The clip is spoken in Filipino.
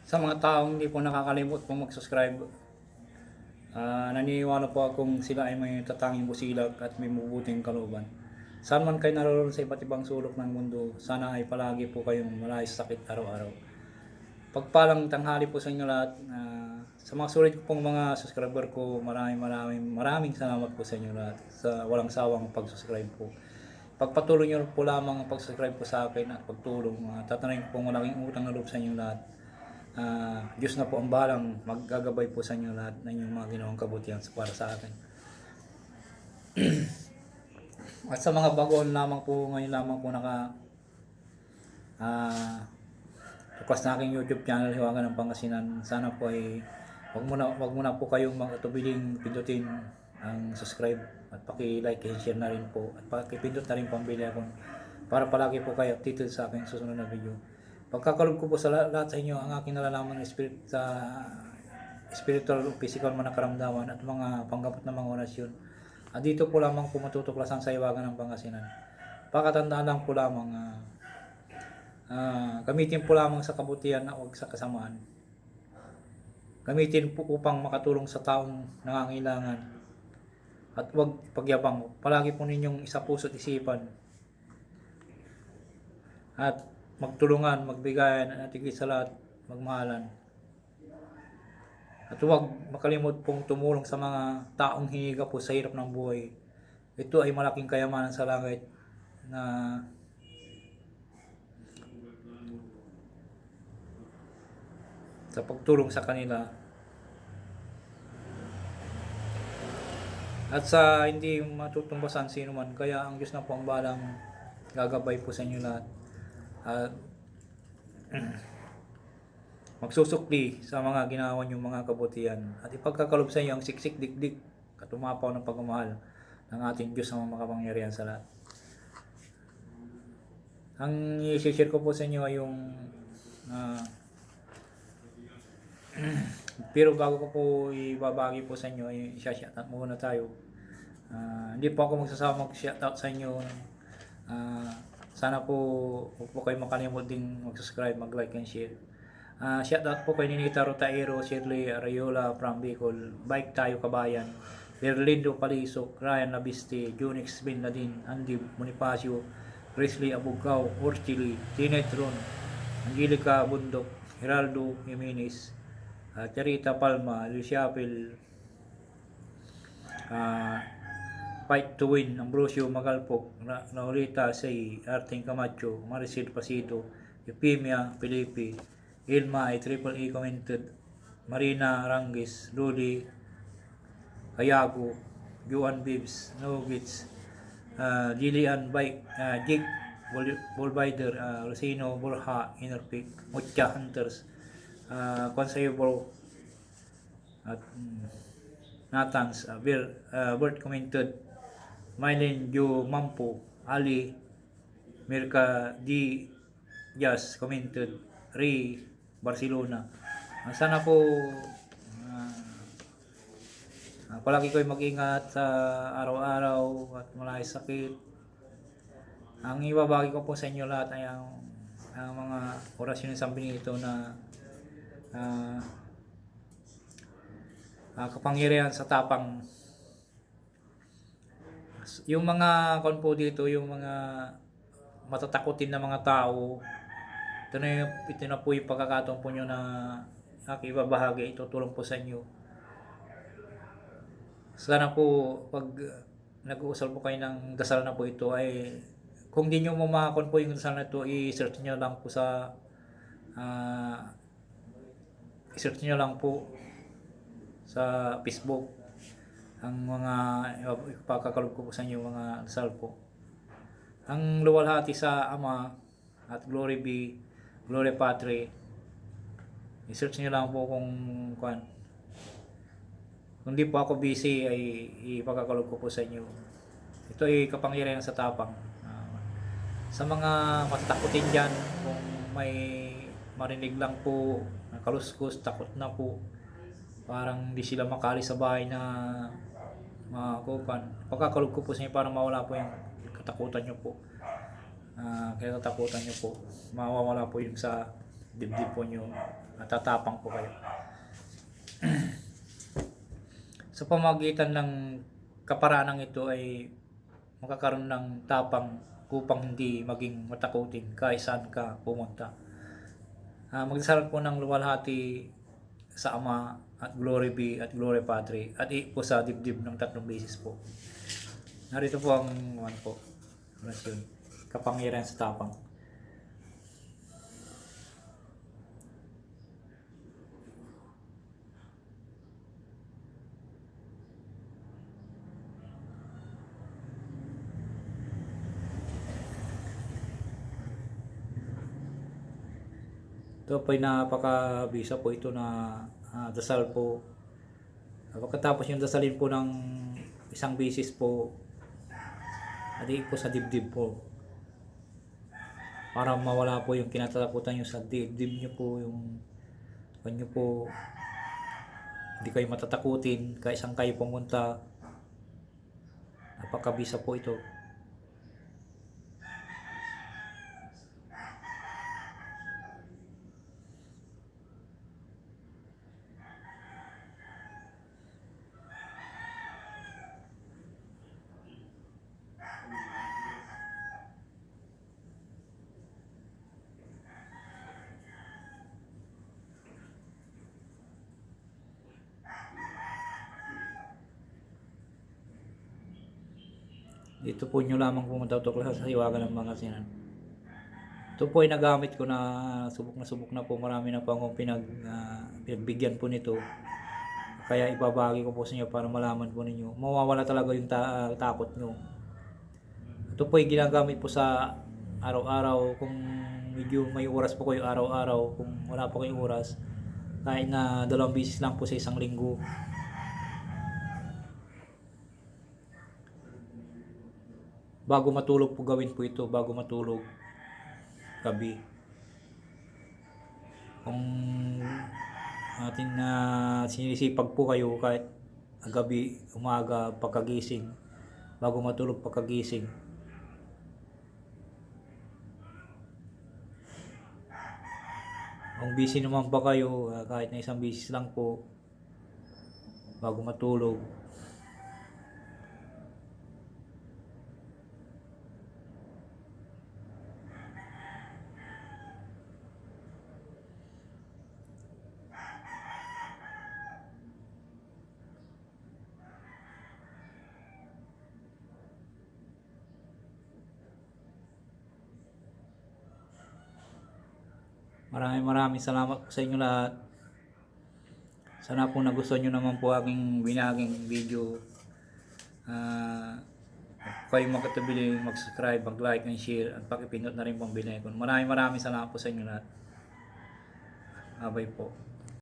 Sa mga taong hindi po nakakalimot pong mag-subscribe, naniniwala po akong sila ay may tatanging busilag at may mabubuting kalooban. Saan man kayo naroon sa iba't ibang sulok ng mundo, sana ay palagi po kayong malayo sa sakit araw-araw. Pagpalang tanghali po sa inyo lahat. Sa mga sulit ko pong mga subscriber ko, maraming salamat po sa inyo lahat sa walang sawang pag-subscribe po. Pagpatuloy nyo po lamang ang pag-subscribe po sa akin at pagtulong. Tatanungin ko pong malaking utang na loob sa inyo lahat. Diyos na po ang balang maggagabay po sa inyo lahat ng inyong mga ginawang kabutihan para sa akin. At sa mga bagoon lamang po, ngayon lamang po tukas na aking YouTube channel, Hiwaga ng Pangasinan. Sana po ay wag muna po kayong magtubiling pindutin ang subscribe at paki-like and share na rin po at paki-pindot na rin pambili ako para palagi po kayo updated sa aking susunod na video. Pagkakalog ko po sa lahat sa inyo ang aking nalalaman ng spiritual o physical man na karamdaman at mga panggamot na mga orasyon. At dito po lamang po matutuklasan sa Hiwaga ng Pangasinan. Pakatandaan lang po lamang, gamitin po lamang sa kabutihan at huwag sa kasamaan. Gamitin po upang makatulong sa taong nangangailangan at huwag pagyabang. Palagi po ninyong isa puso't isipan at magtulungan, magbigayan at higit sa lahat magmahalan. At huwag makalimot pong tumulong sa mga taong hinihiga po sa hirap ng buhay. Ito ay malaking kayamanan sa langit na sa pagtulong sa kanila at sa hindi matutumbasan sino man. Kaya ang Diyos na po ang balang gagabay po sa inyo lahat at magsusukli sa mga ginawa niyong mga kabutihan at ipagkakalob sa inyo ang siksik dikdik at umapaw ng pagmamahal ng ating Diyos na makapangyarihan sa lahat. Ang i-share ko po sa inyo ay yung pero bago ko po ibabagi po sa inyo, i-shoutout muna tayo. Hindi po ako magsasama mag-shoutout sa inyo. Sana po huwag po kayo makalimot din mag-subscribe, mag-like and share. Shoutout po kay Ninita Rotaero, Shirley Arayola from Bicol, Bike Tayo Kabayan, Berlindo Palisok, Ryan Labiste, Junix Bin Ladin, Andy Bonifacio, Grizzly Abugao, Orchili, Tinetron, Angelica Bundok, Geraldo Jimenez, Charita Palma, Luciapel, Fight to Win, Ambrosio Magalpok, Laurita Say, Arting Camacho, Maricel Pasido, Eupimia Felipe, Ilma ay Triple E commented, Marina Rangis, Luli Hayago, Juan Bibs, Nogits, Jillian Bike, Jake Bullbider, Rosino Borja, Innerpick, Mucha Hunters, Consayable at Nathans, Bert commented, Mylene Jo Mampo, Ali Mirka D. Jazz commented, Ray Barcelona. Sana po palagi kayo mag-ingat sa araw-araw at malayo sakit. Ang ibabagi ko po sa inyo lahat ay ang mga orasyon ng San Benito na kapangyarihan sa tapang. Yung mga po dito, yung mga matatakutin na mga tao, ito na po yung pagkakataon po nyo na aking ibabahagi, itutulong po sa inyo. Sana po pag nag-uusal po kayo ng dasal na po ito ay kung di nyo mamakon po yung dasal na ito, i-search nyo lang po sa i-search nyo lang po sa Facebook ang mga ipagkakalob ko po sa inyo mga dasal po. Ang luwalhati sa Ama at Glory be, Glory Patri. I-search nyo lang po kung di po ako busy ay ipagkakalob ko po sa inyo. Ito ay kapangyarihan sa tapang. Sa mga matatakutin dyan, kung may marinig lang po, kaluskos, takot na po, parang di sila makali sa bahay na pagkakalob ko po sa inyo para mawala po yung katakutan nyo po. Kaya katakutan nyo po, mawawala po yung sa dibdib po nyo at tatapang po kayo. Sa pamamagitan ng kaparanang ito ay makakaroon ng tapang upang hindi maging matakutin kahit saan ka pumunta. Magdasal po ng luwalhati sa Ama at Glory be at Glory Patri at po sa dibdib ng 3 beses po. Narito po ang orasyon. Kapangyarihan sa tapang. Ito po ay napakabisa po ito na dasal po. Pagkatapos yung dasalin po ng 1 beses po, adi po sa dibdib po. Para mawala po yung kinatatakutan nyo sa dibdib nyo po, yung kanyo po, hindi kayo matatakutin kahit saan kayo pumunta. Napakabisa po ito. Dito po nyo lamang pumunta sa Hiwaga ng mga sinan. Ito po ay nagamit ko na subok na po. Marami na po akong pinagbigyan po nito. Kaya ibabagi ko po sa inyo para malaman po ninyo. Mawawala talaga yung takot nyo. Ito po ay ginagamit po sa araw-araw. Kung medyo may oras po kayo araw-araw, kung wala po kayong oras, kahit na 2 beses lang po sa 1 linggo. Bago matulog po gawin po ito, bago matulog gabi. Kung ating sinisipag po kayo kahit gabi, umaga, pagkagising, bago matulog pagkagising. Kung busy naman pa kayo, kahit na 1 beses lang po, bago matulog. Maraming salamat po sa inyo lahat. Sana po nagustuhan nyo naman po aking binaging video. Kayo magkatubili, mag-subscribe, mag-like and share at pakipindot na rin pong binay ko. Maraming salamat po sa inyo lahat. Abay po.